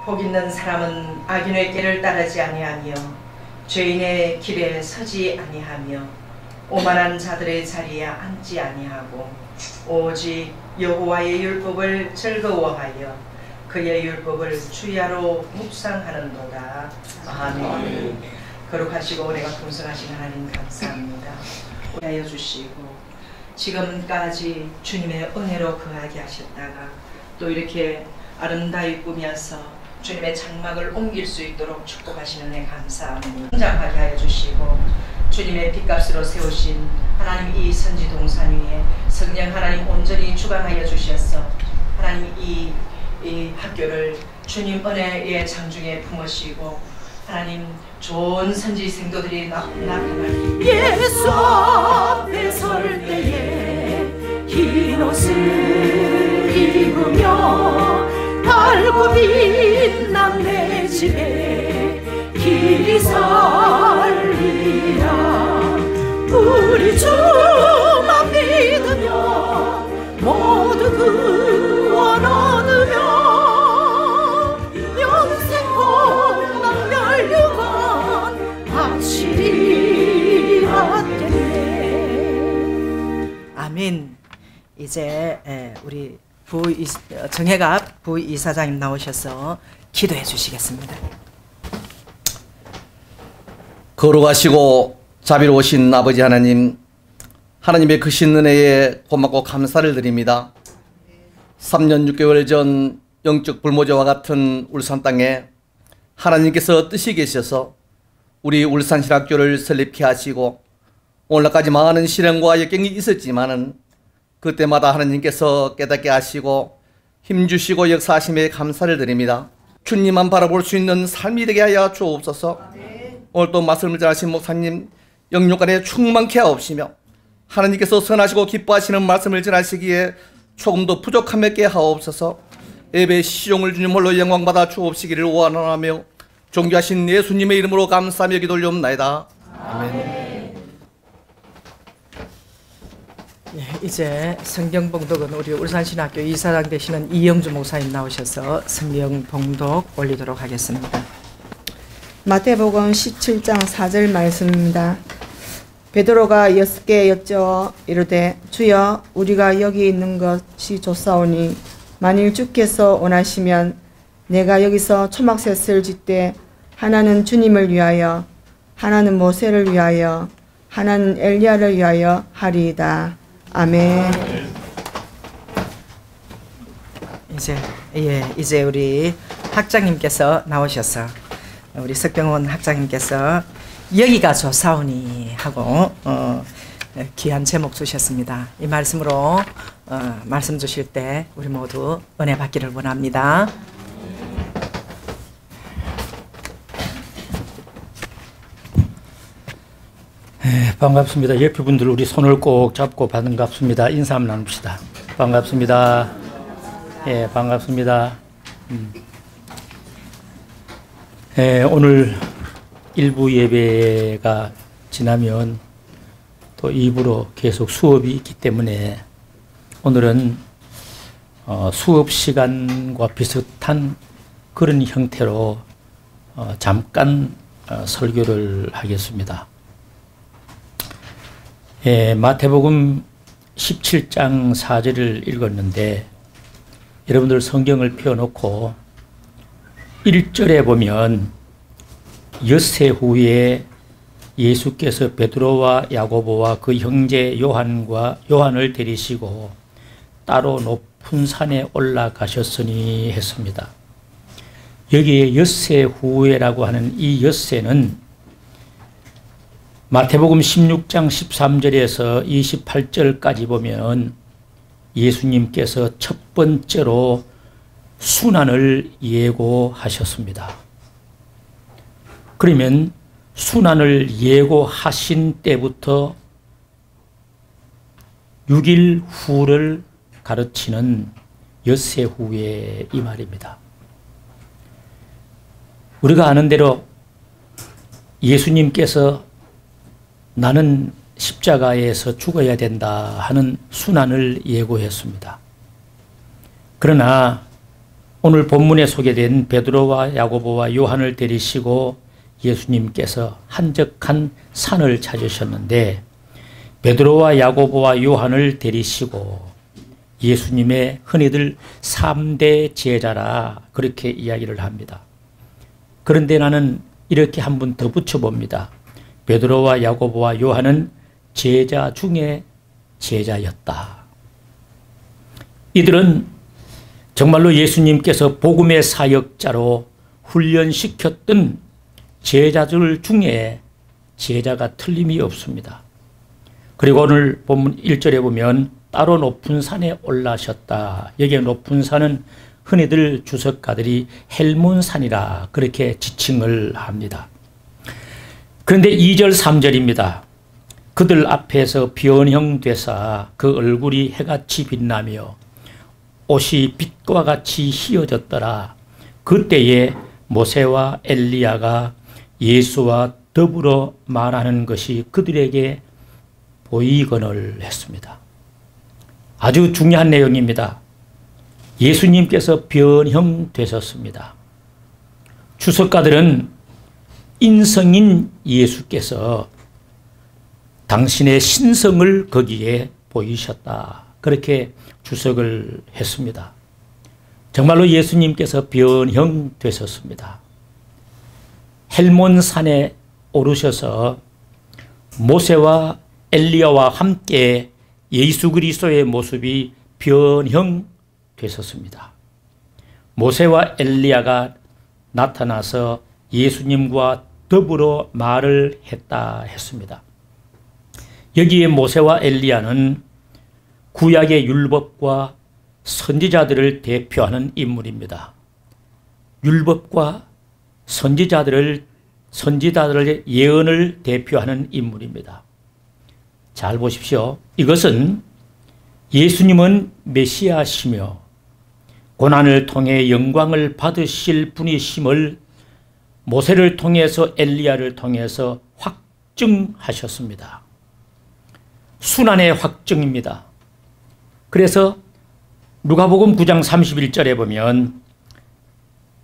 복 있는 사람은 악인의 길을 따르지 아니하며 죄인의 길에 서지 아니하며 오만한 자들의 자리에 앉지 아니하고 오직 여호와의 율법을 즐거워하여 그의 율법을 주야로 묵상하는도다. 아멘. 거룩하시고 은혜가 풍성하신 하나님 감사합니다. 하여 주시고 지금까지 주님의 은혜로 거하게 하셨다가 또 이렇게 아름다이 꾸며서 주님의 장막을 옮길 수 있도록 축복하시는 애 감사합니다. 성장하게 하여 주시고 주님의 핏값으로 세우신 하나님 이 선지 동산 위에 성령 하나님 온전히 주관하여 주셔서 하나님 이 학교를 주님 은혜의 장중에 품으시고 하나님 좋은 선지 생도들이 나타나길 예수 앞에 설 때에 흰 옷을 입으며 밝고 빛난 내 집에 길이 살리라. 우리 주만 믿으며 모두 구원 얻으며 영생 복락 멸류관 확실히 받겠네. 아멘. 이제 우리 정혜갑 부이사장님 나오셔서 기도해 주시겠습니다. 거룩하시고 자비로우신 아버지 하나님, 하나님의 크신 은혜에 고맙고 감사를 드립니다. 3년 6개월 전 영적 불모자와 같은 울산 땅에 하나님께서 뜻이 계셔서 우리 울산신학교를 설립케 하시고 오늘까지 많은 시련과 역경이 있었지만은 그때마다 하나님께서 깨닫게 하시고 힘주시고 역사하심에 감사를 드립니다. 주님만 바라볼 수 있는 삶이 되게 하여 주옵소서. 오늘 또 말씀을 전하신 목사님 영육간에 충만케 하옵시며 하나님께서 선하시고 기뻐하시는 말씀을 전하시기에 조금도 부족함 없게 하옵소서. 예배 시종을 주님 홀로 영광받아 주옵시기를 원하며 존귀하신 예수님의 이름으로 감사하며 기도올리옵나이다. 아멘. 이제 성경봉독은 우리 울산신학교 이사장 되시는 이영주 목사님 나오셔서 성경봉독 올리도록 하겠습니다. 마태복음 17장 4절 말씀입니다. 베드로가 6개 여쭈어 이르되 주여 우리가 여기 있는 것이 좋사오니 만일 주께서 원하시면 내가 여기서 초막셋을 짓되 하나는 주님을 위하여 하나는 모세를 위하여 하나는 엘리야를 위하여 하리이다. 아멘. 이제 우리 학장님께서 나오셔서 우리 석병원 학장님께서 여기가 좋사오니 하고 귀한 제목 주셨습니다. 이 말씀으로 말씀 주실 때 우리 모두 은혜 받기를 원합니다. 반갑습니다. 옆에 분들 우리 손을 꼭 잡고 반갑습니다. 인사 한번 나눕시다. 반갑습니다. 예, 반갑습니다. 오늘 1부 예배가 지나면 또 2부로 계속 수업이 있기 때문에 오늘은 수업 시간과 비슷한 그런 형태로 잠깐 설교를 하겠습니다. 마태복음 17장 4절을 읽었는데 여러분들 성경을 펴놓고 1절에 보면 엿새 후에 예수께서 베드로와 야고보와 그 형제 요한을 데리시고 따로 높은 산에 올라가셨으니 했습니다. 여기에 엿새 후에라고 하는 이 엿새는 마태복음 16장 13절에서 28절까지 보면 예수님께서 첫 번째로 순환을 예고하셨습니다. 그러면 순환을 예고하신 때부터 6일 후를 가르치는 엿새 후에 이 말입니다. 우리가 아는 대로 예수님께서 나는 십자가에서 죽어야 된다 하는 순환을 예고했습니다. 그러나 오늘 본문에 소개된 베드로와 야고보와 요한을 데리시고 예수님께서 한적한 산을 찾으셨는데 베드로와 야고보와 요한을 데리시고 예수님의 흔히들 3대 제자라 그렇게 이야기를 합니다. 그런데 나는 이렇게 한 분 더 붙여봅니다. 베드로와 야고보와 요한은 제자 중에 제자였다. 이들은 정말로 예수님께서 복음의 사역자로 훈련시켰던 제자들 중에 제자가 틀림이 없습니다. 그리고 오늘 본문 1절에 보면 따로 높은 산에 올라셨다. 여기에 높은 산은 흔히들 주석가들이 헬몬산이라 그렇게 지칭을 합니다. 그런데 2절 3절입니다. 그들 앞에서 변형되사 그 얼굴이 해같이 빛나며 옷이 빛과 같이 휘어졌더라. 그때에 모세와 엘리야가 예수와 더불어 말하는 것이 그들에게 보이거늘 했습니다. 아주 중요한 내용입니다. 예수님께서 변형되셨습니다. 주석가들은 인성인 예수께서 당신의 신성을 거기에 보이셨다. 그렇게 주석을 했습니다. 정말로 예수님께서 변형되셨습니다. 헬몬산에 오르셔서 모세와 엘리야와 함께 예수 그리스도의 모습이 변형되셨습니다. 모세와 엘리야가 나타나서 예수님과 더불어 말을 했다 했습니다. 여기에 모세와 엘리야는 구약의 율법과 선지자들을 대표하는 인물입니다. 율법과 선지자들의 예언을 대표하는 인물입니다. 잘 보십시오. 이것은 예수님은 메시아시며 고난을 통해 영광을 받으실 분이심을 모세를 통해서 엘리야를 통해서 확증하셨습니다. 순환의 확증입니다. 그래서 누가복음 9장 31절에 보면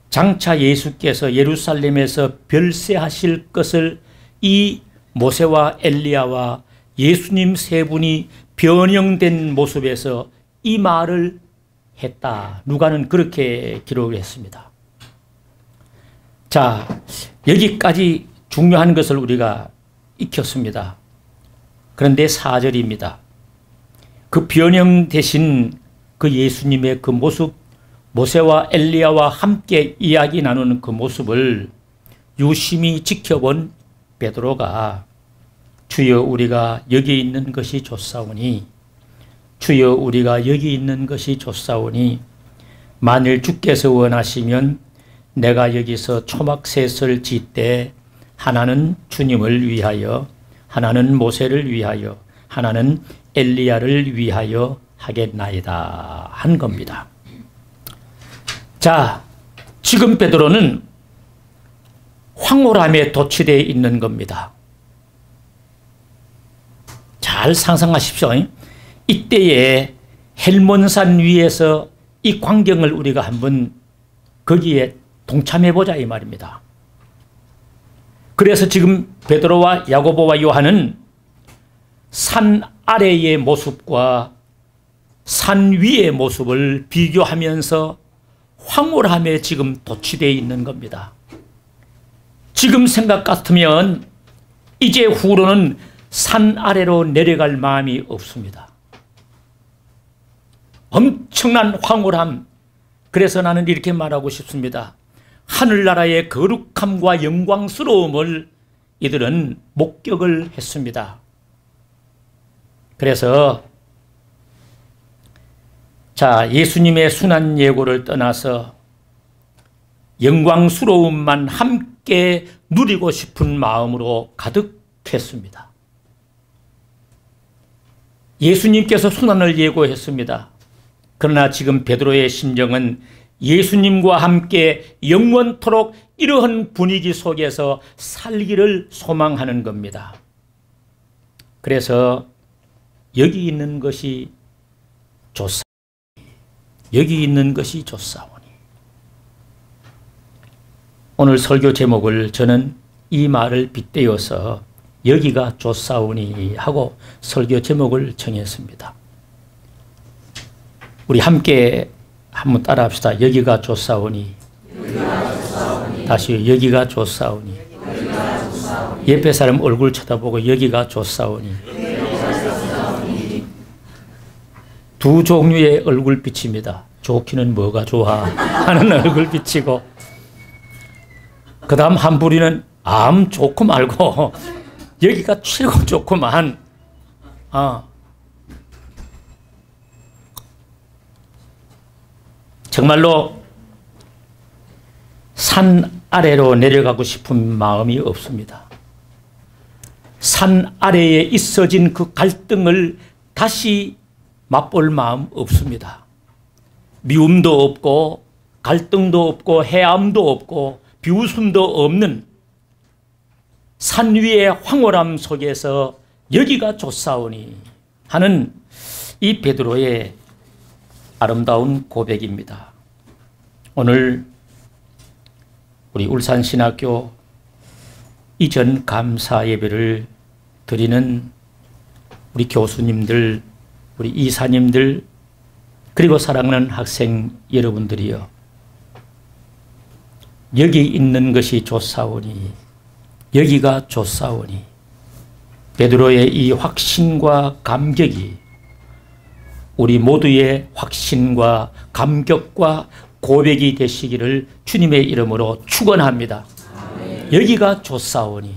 장차 예수께서 예루살렘에서 별세하실 것을 이 모세와 엘리야와 예수님 세 분이 변형된 모습에서 이 말을 했다. 누가는 그렇게 기록을 했습니다. 자, 여기까지 중요한 것을 우리가 익혔습니다. 그런데 4절입니다. 그 변형되신 그 예수님의 그 모습, 모세와 엘리야와 함께 이야기 나누는 그 모습을 유심히 지켜본 베드로가 주여 우리가 여기 있는 것이 좋사오니 주여 우리가 여기 있는 것이 좋사오니 만일 주께서 원하시면 내가 여기서 초막셋을 짓되 하나는 주님을 위하여 하나는 모세를 위하여 하나는 엘리야를 위하여 하겠나이다 한 겁니다. 자, 지금 베드로는 황홀함에 도취되어 있는 겁니다. 잘 상상하십시오. 이때에 헬몬산 위에서 이 광경을 우리가 한번 거기에 동참해보자 이 말입니다. 그래서 지금 베드로와 야고보와 요한은 산 아래의 모습과 산 위의 모습을 비교하면서 황홀함에 지금 도취되어 있는 겁니다. 지금 생각 같으면 이제 후로는 산 아래로 내려갈 마음이 없습니다. 엄청난 황홀함. 그래서 나는 이렇게 말하고 싶습니다. 하늘나라의 거룩함과 영광스러움을 이들은 목격을 했습니다. 그래서 자, 예수님의 순환 예고를 떠나서 영광스러움만 함께 누리고 싶은 마음으로 가득했습니다. 예수님께서 순환을 예고했습니다. 그러나 지금 베드로의 심정은 예수님과 함께 영원토록 이러한 분위기 속에서 살기를 소망하는 겁니다. 그래서 여기 있는 것이 좋사오니 여기 있는 것이 좋사오니 오늘 설교 제목을 저는 이 말을 빗대어서 여기가 좋사오니 하고 설교 제목을 정했습니다. 우리 함께 한번 따라 합시다. 여기가 좋사오니. 다시 여기가 좋사오니. 옆에 사람 얼굴 쳐다보고 여기가 좋사오니. 두 종류의 얼굴빛입니다. 좋기는 뭐가 좋아 하는 얼굴빛이고, 그 다음 한 부리는 암 좋고 말고 여기가 최고 좋구만. 정말로 산 아래로 내려가고 싶은 마음이 없습니다. 산 아래에 있어진 그 갈등을 다시 맛볼 마음 없습니다. 미움도 없고 갈등도 없고 해함도 없고 비웃음도 없는 산 위의 황홀함 속에서 여기가 좋사오니 하는 이 베드로의 아름다운 고백입니다. 오늘 우리 울산신학교 이전 감사 예배를 드리는 우리 교수님들, 우리 이사님들, 그리고 사랑하는 학생 여러분들이여, 여기 있는 것이 좋사오니, 여기가 좋사오니, 베드로의 이 확신과 감격이 우리 모두의 확신과 감격과 고백이 되시기를 주님의 이름으로 축원합니다. 여기가 좋사오니.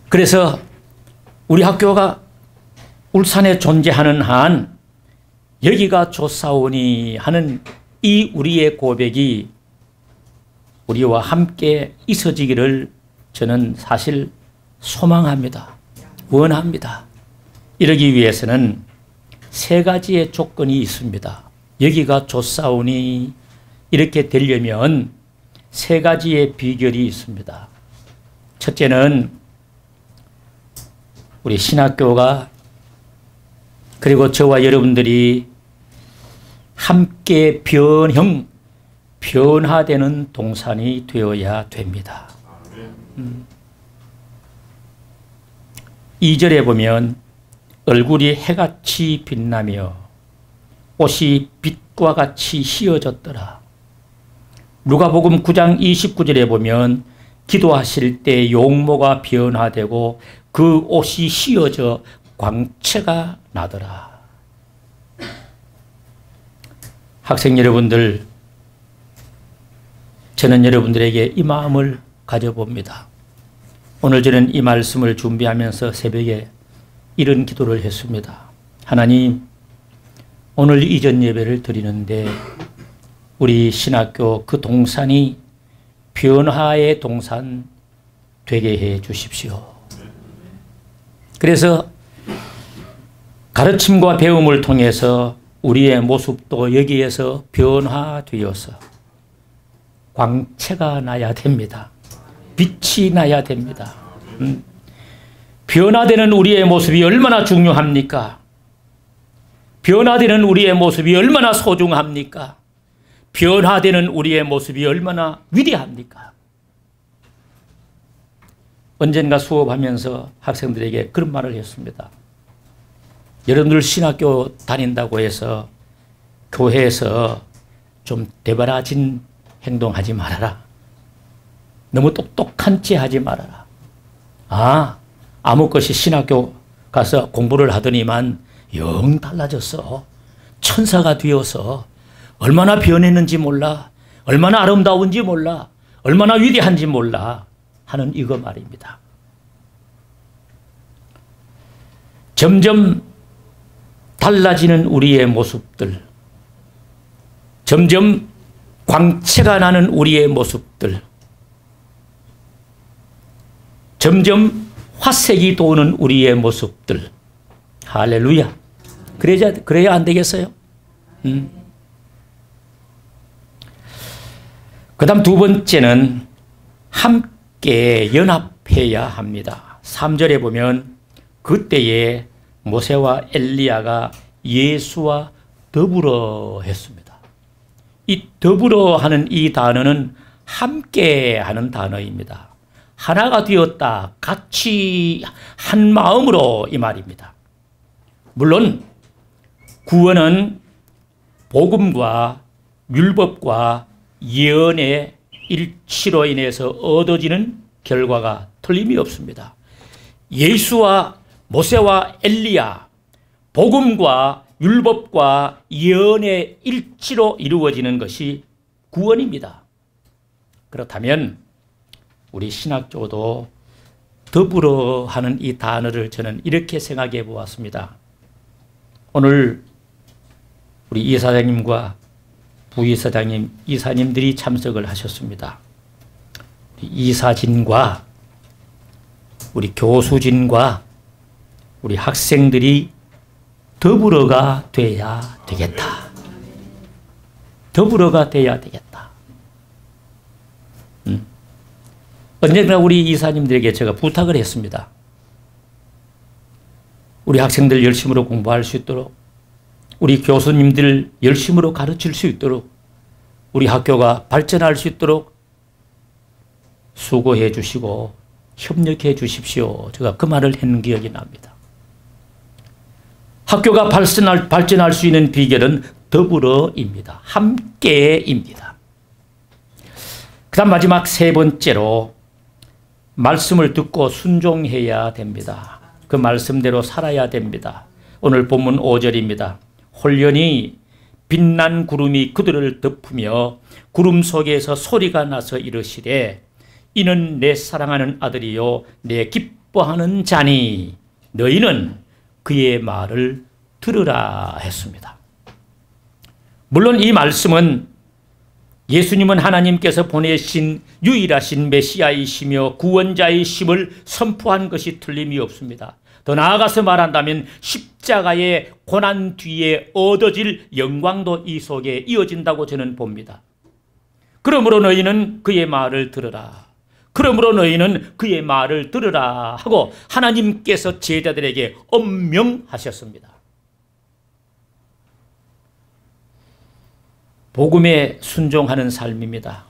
그래서 우리 학교가 울산에 존재하는 한 여기가 좋사오니 하는 이 우리의 고백이 우리와 함께 있어지기를 저는 사실 소망합니다. 원합니다. 이러기 위해서는 세 가지의 조건이 있습니다. 여기가 좋사오니 이렇게 되려면 세 가지의 비결이 있습니다. 첫째는 우리 신학교가, 그리고 저와 여러분들이 함께 변화되는 동산이 되어야 됩니다. 2절에 보면 얼굴이 해같이 빛나며 옷이 빛과 같이 휘어졌더라. 누가복음 9장 29절에 보면 기도하실 때 용모가 변화되고 그 옷이 휘어져 광채가 나더라. 학생 여러분들, 저는 여러분들에게 이 마음을 가져봅니다. 오늘 저는 이 말씀을 준비하면서 새벽에 이런 기도를 했습니다. 하나님, 오늘 이전 예배를 드리는데 우리 신학교 그 동산이 변화의 동산 되게 해 주십시오. 그래서 가르침과 배움을 통해서 우리의 모습도 여기에서 변화되어서 광채가 나야 됩니다. 빛이 나야 됩니다. 변화되는 우리의 모습이 얼마나 중요합니까? 변화되는 우리의 모습이 얼마나 소중합니까? 변화되는 우리의 모습이 얼마나 위대합니까? 언젠가 수업하면서 학생들에게 그런 말을 했습니다. 여러분들 신학교 다닌다고 해서 교회에서 좀 대바라진 행동하지 말아라. 너무 똑똑한 채 하지 말아라. 아무 것이 신학교 가서 공부를 하더니만 영 달라졌어. 천사가 되어서 얼마나 변했는지 몰라. 얼마나 아름다운지 몰라. 얼마나 위대한지 몰라. 하는 이거 말입니다. 점점 달라지는 우리의 모습들, 점점 광채가 나는 우리의 모습들, 점점 화색이 도는 우리의 모습들. 할렐루야. 그래야 안 되겠어요? 그 다음 두 번째는 함께 연합해야 합니다. 3절에 보면 그때에 모세와 엘리야가 예수와 더불어 했습니다. 이 더불어 하는 이 단어는 함께 하는 단어입니다. 하나가 되었다. 같이 한 마음으로 이 말입니다. 물론 구원은 복음과 율법과 예언의 일치로 인해서 얻어지는 결과가 틀림이 없습니다. 예수와 모세와 엘리야, 복음과 율법과 예언의 일치로 이루어지는 것이 구원입니다. 그렇다면 우리 신학교도 더불어 하는 이 단어를 저는 이렇게 생각해 보았습니다. 오늘 우리 이사장님과 부이사장님, 이사님들이 참석을 하셨습니다. 이사진과 우리 교수진과 우리 학생들이 더불어가 돼야 되겠다. 더불어가 돼야 되겠다. 언젠가 우리 이사님들에게 제가 부탁을 했습니다. 우리 학생들 열심으로 공부할 수 있도록, 우리 교수님들 열심으로 가르칠 수 있도록, 우리 학교가 발전할 수 있도록 수고해 주시고 협력해 주십시오. 제가 그 말을 했는 기억이 납니다. 학교가 발전할 수 있는 비결은 더불어입니다. 함께입니다. 그 다음 마지막 세 번째로 말씀을 듣고 순종해야 됩니다. 그 말씀대로 살아야 됩니다. 오늘 본문 5절입니다. 홀연히 빛난 구름이 그들을 덮으며 구름 속에서 소리가 나서 이르시되 이는 내 사랑하는 아들이요 내 기뻐하는 자니 너희는 그의 말을 들으라 했습니다. 물론 이 말씀은 예수님은 하나님께서 보내신 유일하신 메시아이시며 구원자이심을 선포한 것이 틀림이 없습니다. 더 나아가서 말한다면 십자가의 고난 뒤에 얻어질 영광도 이 속에 이어진다고 저는 봅니다. 그러므로 너희는 그의 말을 들으라. 그러므로 너희는 그의 말을 들으라 하고 하나님께서 제자들에게 엄명하셨습니다. 복음에 순종하는 삶입니다.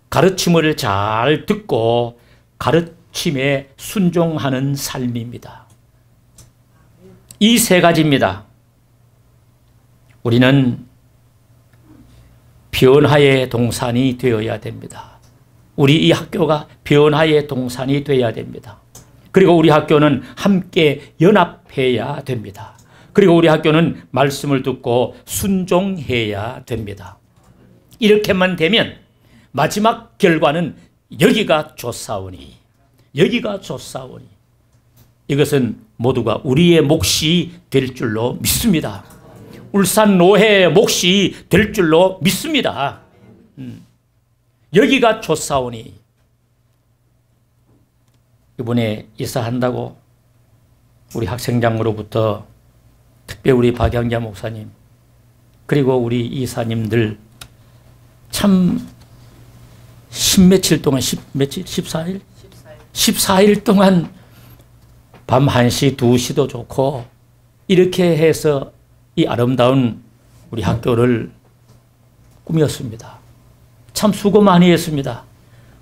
가르침을 잘 듣고 가르침에 순종하는 삶입니다. 이 세 가지입니다. 우리는 변화의 동산이 되어야 됩니다. 우리 이 학교가 변화의 동산이 되어야 됩니다. 그리고 우리 학교는 함께 연합해야 됩니다. 그리고 우리 학교는 말씀을 듣고 순종해야 됩니다. 이렇게만 되면 마지막 결과는 여기가 좋사오니, 여기가 좋사오니, 이것은 모두가 우리의 몫이 될 줄로 믿습니다. 울산 노회의 몫이 될 줄로 믿습니다. 여기가 좋사오니. 이번에 이사한다고 우리 학생장으로부터 특별히 우리 박양자 목사님 그리고 우리 이사님들 참 14일 동안 밤 1시 2시도 좋고 이렇게 해서 이 아름다운 우리 학교를 꾸몄습니다. 참 수고 많이 했습니다.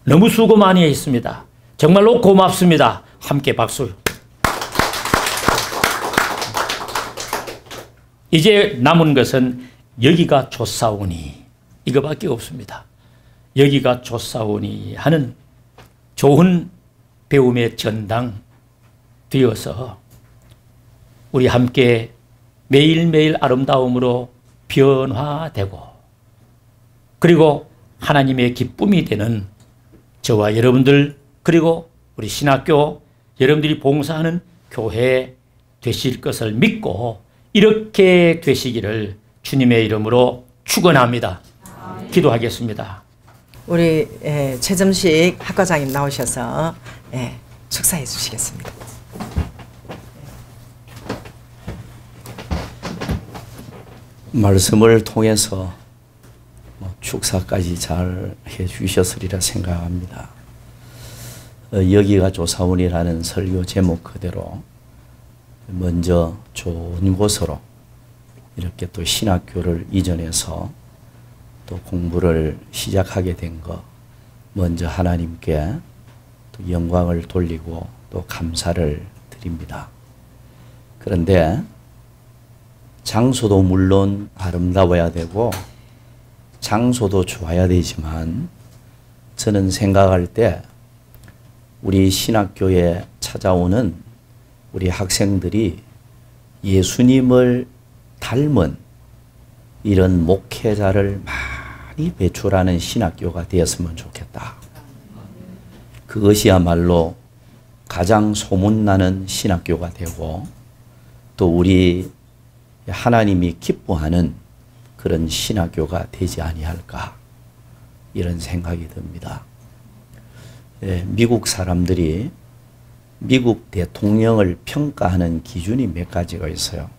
너무 수고 많이 했습니다. 정말로 고맙습니다. 함께 박수. 이제 남은 것은 여기가 좋사오니 이거밖에 없습니다. 여기가 좋사오니 하는 좋은 배움의 전당 되어서 우리 함께 매일매일 아름다움으로 변화되고 그리고 하나님의 기쁨이 되는 저와 여러분들 그리고 우리 신학교 여러분들이 봉사하는 교회 되실 것을 믿고 이렇게 되시기를 주님의 이름으로 축원합니다. 기도하겠습니다. 우리 최점식 학과장님 나오셔서 축사해 주시겠습니다. 말씀을 통해서 축사까지 잘 해주셨으리라 생각합니다. 여기가 조사원이라는 설교 제목 그대로 먼저 좋은 곳으로 이렇게 또 신학교를 이전해서 또 공부를 시작하게 된 것 먼저 하나님께 또 영광을 돌리고 또 감사를 드립니다. 그런데 장소도 물론 아름다워야 되고 장소도 좋아야 되지만 저는 생각할 때 우리 신학교에 찾아오는 우리 학생들이 예수님을 닮은 이런 목회자를 많이 배출하는 신학교가 되었으면 좋겠다. 그것이야말로 가장 소문나는 신학교가 되고 또 우리 하나님이 기뻐하는 그런 신학교가 되지 아니할까 이런 생각이 듭니다. 미국 사람들이 미국 대통령을 평가하는 기준이 몇 가지가 있어요.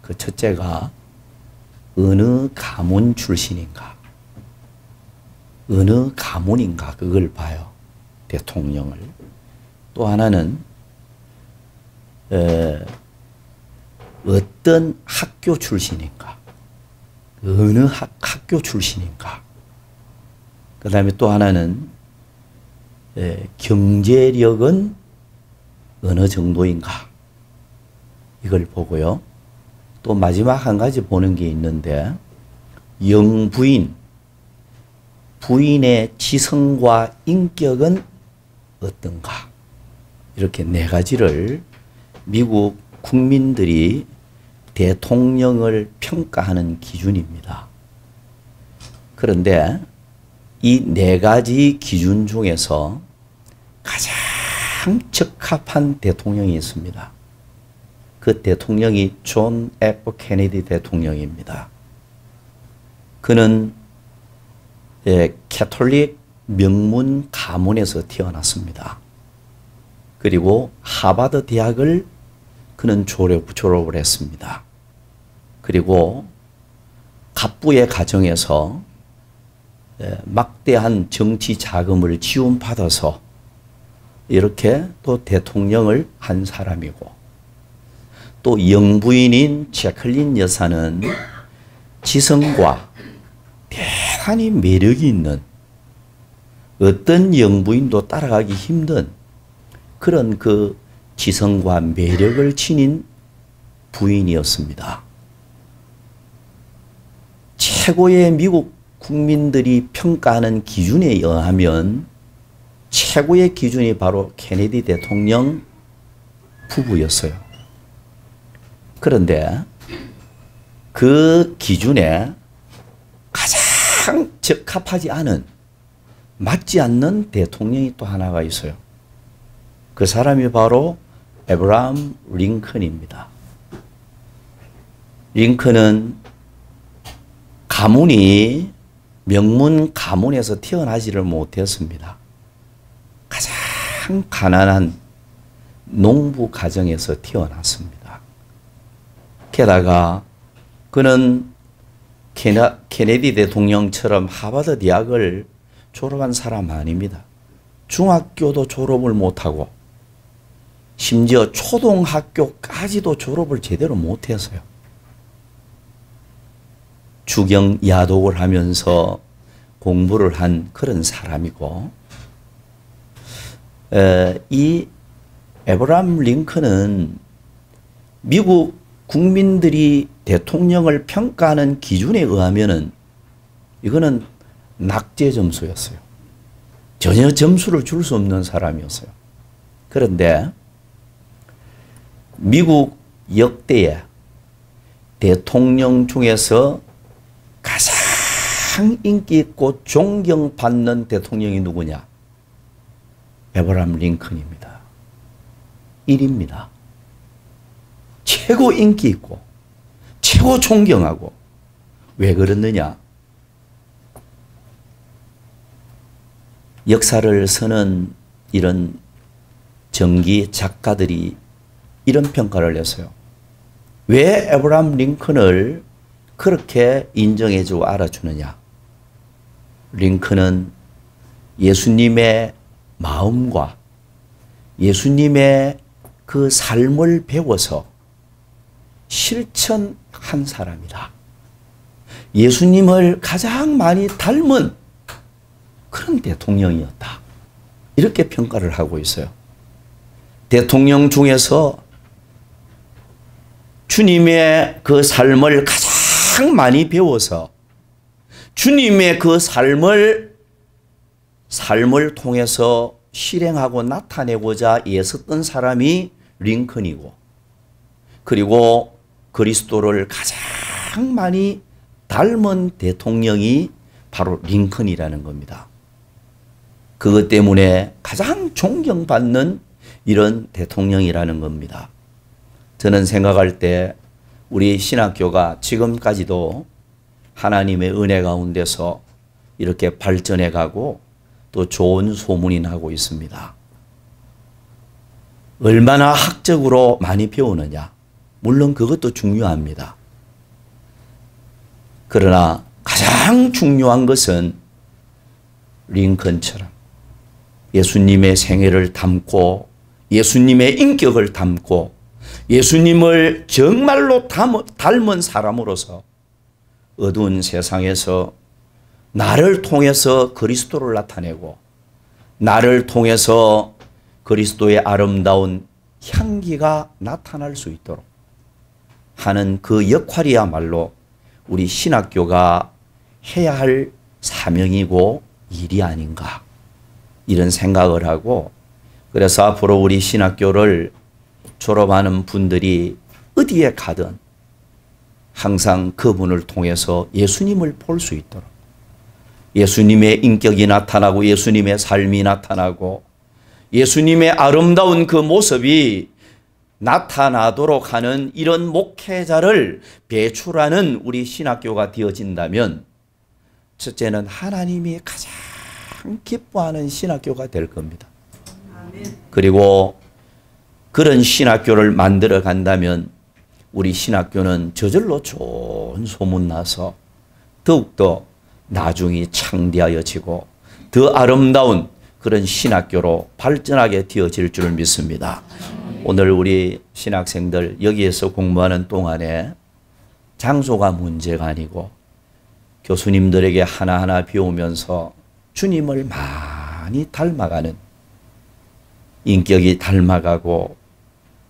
그 첫째가 어느 가문 출신인가, 어느 가문인가 그걸 봐요. 대통령을. 또 하나는 어떤 학교 출신인가, 어느 학교 출신인가. 그 다음에 또 하나는 경제력은 어느 정도인가 이걸 보고요. 또 마지막 한 가지 보는 게 있는데 영부인, 부인의 지성과 인격은 어떤가. 이렇게 네 가지를 미국 국민들이 대통령을 평가하는 기준입니다. 그런데 이 네 가지 기준 중에서 가장 적합한 대통령이 있습니다. 그 대통령이 존 F 케네디 대통령입니다. 그는 캐톨릭 명문 가문에서 태어났습니다. 그리고 하버드 대학을 그는 졸업을 했습니다. 그리고 갑부의 가정에서 막대한 정치 자금을 지원받아서 이렇게 또 대통령을 한 사람이고, 또 영부인인 제클린 여사는 지성과 대단히 매력이 있는, 어떤 영부인도 따라가기 힘든 그런 그 지성과 매력을 지닌 부인이었습니다. 최고의 미국 국민들이 평가하는 기준에 의하면 최고의 기준이 바로 케네디 대통령 부부였어요. 그런데 그 기준에 가장 적합하지 않은, 맞지 않는 대통령이 또 하나가 있어요. 그 사람이 바로 에브라함 링컨입니다. 링컨은 가문이 명문 가문에서 태어나지를 못했습니다. 가장 가난한 농부 가정에서 태어났습니다. 게다가 그는 케네디 대통령처럼 하버드 대학을 졸업한 사람 아닙니다. 중학교도 졸업을 못하고 심지어 초등학교까지도 졸업을 제대로 못했어요. 주경 야독을 하면서 공부를 한 그런 사람이고, 이 에브라함 링컨은 미국 국민들이 대통령을 평가하는 기준에 의하면은 이거는 낙제 점수였어요. 전혀 점수를 줄 수 없는 사람이었어요. 그런데 미국 역대의 대통령 중에서 가장 인기 있고 존경받는 대통령이 누구냐? 에브라함 링컨입니다. 1위입니다. 최고 인기 있고 최고 존경하고. 왜 그랬느냐? 역사를 쓰는 이런 전기 작가들이 이런 평가를 했어요. 왜 에브라함 링컨을 그렇게 인정해주고 알아주느냐? 링컨은 예수님의 마음과 예수님의 그 삶을 배워서 실천한 사람이다. 예수님을 가장 많이 닮은 그런 대통령이었다. 이렇게 평가를 하고 있어요. 대통령 중에서 주님의 그 삶을 가장 많이 배워서 주님의 그 삶을 통해서 실행하고 나타내고자 애썼던 사람이 링컨이고, 그리고 그리스도를 가장 많이 닮은 대통령이 바로 링컨이라는 겁니다. 그것 때문에 가장 존경받는 이런 대통령이라는 겁니다. 저는 생각할 때 우리 신학교가 지금까지도 하나님의 은혜 가운데서 이렇게 발전해 가고 또 좋은 소문이 나고 있습니다. 얼마나 학적으로 많이 배우느냐, 물론 그것도 중요합니다. 그러나 가장 중요한 것은 링컨처럼 예수님의 생애를 담고 예수님의 인격을 담고 예수님을 정말로 닮은 사람으로서 어두운 세상에서 나를 통해서 그리스도를 나타내고 나를 통해서 그리스도의 아름다운 향기가 나타날 수 있도록 하는 그 역할이야말로 우리 신학교가 해야 할 사명이고 일이 아닌가, 이런 생각을 하고, 그래서 앞으로 우리 신학교를 졸업하는 분들이 어디에 가든 항상 그분을 통해서 예수님을 볼 수 있도록, 예수님의 인격이 나타나고 예수님의 삶이 나타나고 예수님의 아름다운 그 모습이 나타나도록 하는 이런 목회자를 배출하는 우리 신학교가 되어진다면, 첫째는 하나님이 가장 기뻐하는 신학교가 될 겁니다. 그리고 그런 신학교를 만들어 간다면 우리 신학교는 저절로 좋은 소문나서 더욱더 나중이 창대하여지고 더 아름다운 그런 신학교로 발전하게 되어질 줄 믿습니다. 오늘 우리 신학생들 여기에서 공부하는 동안에 장소가 문제가 아니고 교수님들에게 하나하나 배우면서 주님을 많이 닮아가는, 인격이 닮아가고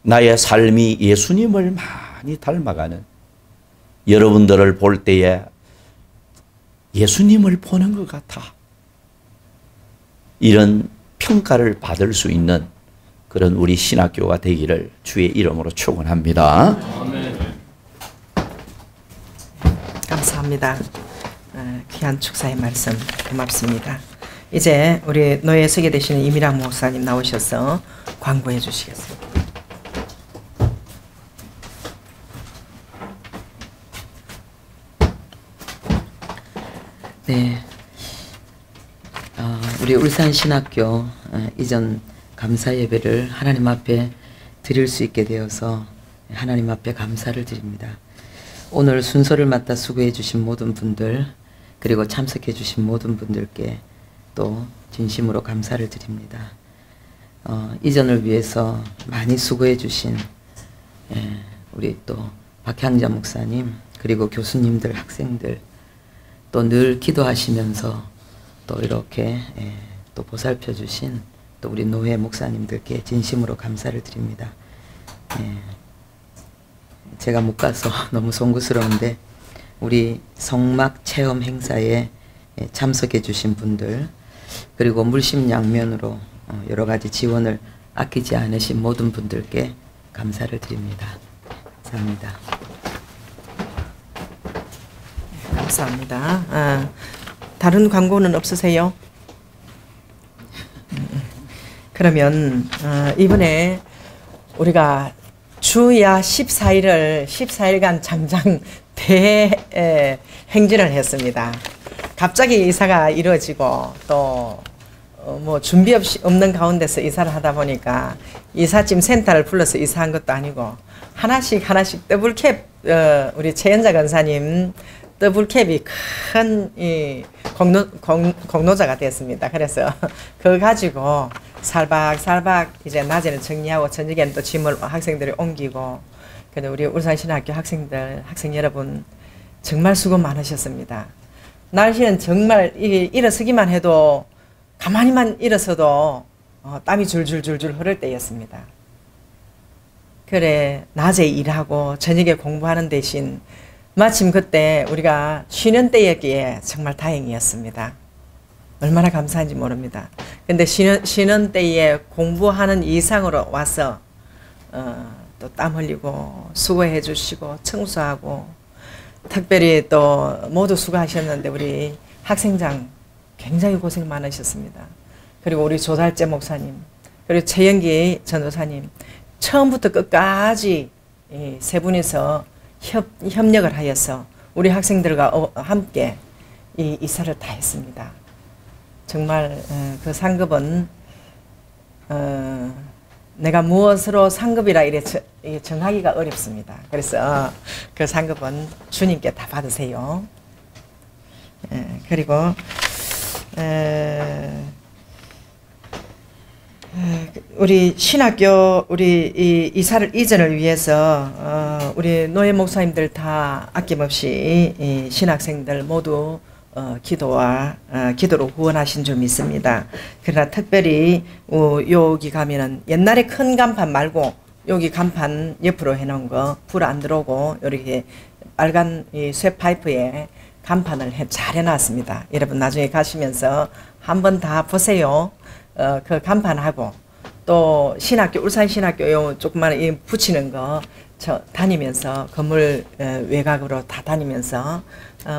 나의 삶이 예수님을 많이 닮아가는, 여러분들을 볼 때에 예수님을 보는 것 같아, 이런 평가를 받을 수 있는 그런 우리 신학교가 되기를 주의 이름으로 축원합니다. 감사합니다. 귀한 축사의 말씀 고맙습니다. 이제 우리 노예 서게 되시는 이미랑 목사님 나오셔서 광고해 주시겠습니다. 네, 우리 울산신학교 이전 감사 예배를 하나님 앞에 드릴 수 있게 되어서 하나님 앞에 감사를 드립니다. 오늘 순서를 맡아 수고해 주신 모든 분들, 그리고 참석해 주신 모든 분들께 또 진심으로 감사를 드립니다. 이전을 위해서 많이 수고해 주신 우리 또 박향자 목사님, 그리고 교수님들, 학생들, 또 늘 기도하시면서 또 이렇게 또 보살펴 주신 또 우리 노회 목사님들께 진심으로 감사를 드립니다. 제가 못 가서 너무 송구스러운데 우리 성막 체험 행사에 참석해 주신 분들, 그리고 물심양면으로 여러 가지 지원을 아끼지 않으신 모든 분들께 감사를 드립니다. 감사합니다. 감사합니다. 다른 광고는 없으세요? 그러면 이번에 우리가 주야 14일간 장장 대행진을 했습니다. 갑자기 이사가 이루어지고 또 뭐 준비 없는 가운데서 이사를 하다 보니까 이삿짐 센터를 불러서 이사한 것도 아니고 하나씩 더블캡, 우리 최연자 권사님 더블캡이 큰 이 공로자가 됐습니다. 그래서 그거 가지고 살박살박 이제 낮에는 정리하고 저녁에는 또 짐을 학생들이 옮기고, 그래도 우리 울산신학교 학생들, 학생 여러분 정말 수고 많으셨습니다. 날씨는 정말 일어서기만 해도 가만히만 일어서도 땀이 줄줄줄줄 흐를 때였습니다. 그래 낮에 일하고 저녁에 공부하는 대신 마침 그때 우리가 쉬는 때였기에 정말 다행이었습니다. 얼마나 감사한지 모릅니다. 근데 쉬는 때에 공부하는 이상으로 와서 또 땀 흘리고 수고해 주시고 청소하고 특별히 또 모두 수고하셨는데 우리 학생장 굉장히 고생 많으셨습니다. 그리고 우리 조달재 목사님 그리고 최영기 전도사님 처음부터 끝까지 세 분이서 협력을 하여서 우리 학생들과 함께 이 이사를 다 했습니다. 정말 그 상급은 내가 무엇으로 상급이라 이래 정하기가 어렵습니다. 그래서 그 상급은 주님께 다 받으세요. 그리고 우리 신학교 우리 이사를 이전을 위해서 우리 노예 목사님들 다 아낌없이 신학생들 모두 기도로 후원하신 줄 믿습니다. 그러나 특별히 여기 가면은 옛날에 큰 간판 말고 여기 간판 옆으로 해놓은 거 불 안 들어오고 이렇게 빨간 쇠 파이프에 간판을 잘 해놨습니다. 여러분 나중에 가시면서 한번 다 보세요. 그 간판하고 또 신학교 울산 신학교 요 조그만 붙이는 거 저 다니면서 건물 외곽으로 다 다니면서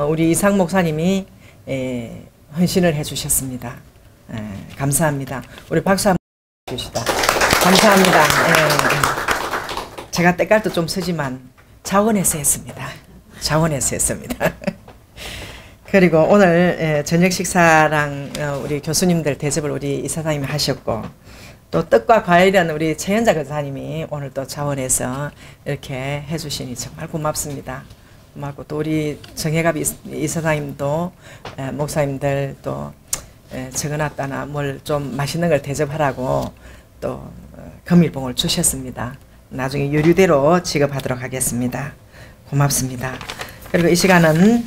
우리 이상 목사님이 헌신을 해주셨습니다. 감사합니다. 우리 박수 한번 주시다. 감사합니다. 제가 때깔도 좀 쓰지만 자원해서 했습니다. 자원해서 했습니다. 그리고 오늘 저녁 식사랑 우리 교수님들 대접을 우리 이사장님이 하셨고 또 떡과 과일은 우리 최현자 교사님이 오늘 또 자원해서 이렇게 해주시니 정말 고맙습니다. 고맙고 또 우리 정혜갑 이사장님도 목사님들 또 적어놨다나 뭘 좀 맛있는 걸 대접하라고 또 금일봉을 주셨습니다. 나중에 유류대로 지급하도록 하겠습니다. 고맙습니다. 그리고 이 시간은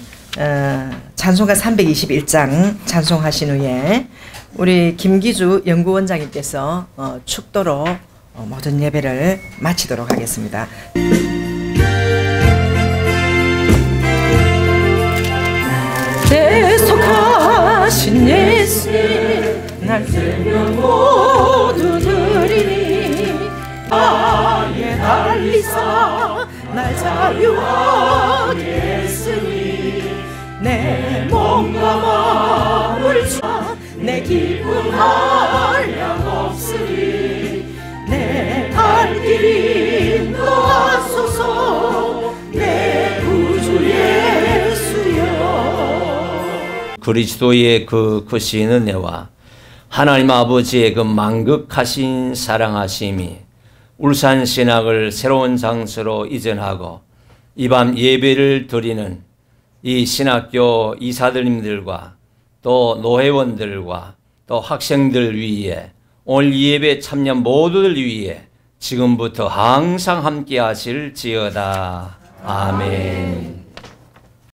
찬송가 321장 찬송하신 후에 우리 김기주 연구원장님께서 축도로 모든 예배를 마치도록 하겠습니다. 대속하신 예수 날 생명 모두 드리니 아예 달리사 날 자유하게 했으니 내 몸과 마음을 내 기쁨 한량 없으니 내 갈 길 인도하소서 내 구주 예수여. 그리스도의 그 크신 은혜와 하나님 아버지의 그 만극하신 사랑하심이 울산 신학을 새로운 장소로 이전하고 이 밤 예배를 드리는 이 신학교 이사들님들과 또 노회원들과 또 학생들 위에 오늘 예배 참여 모두들 위해 지금부터 항상 함께 하실지어다. 아멘.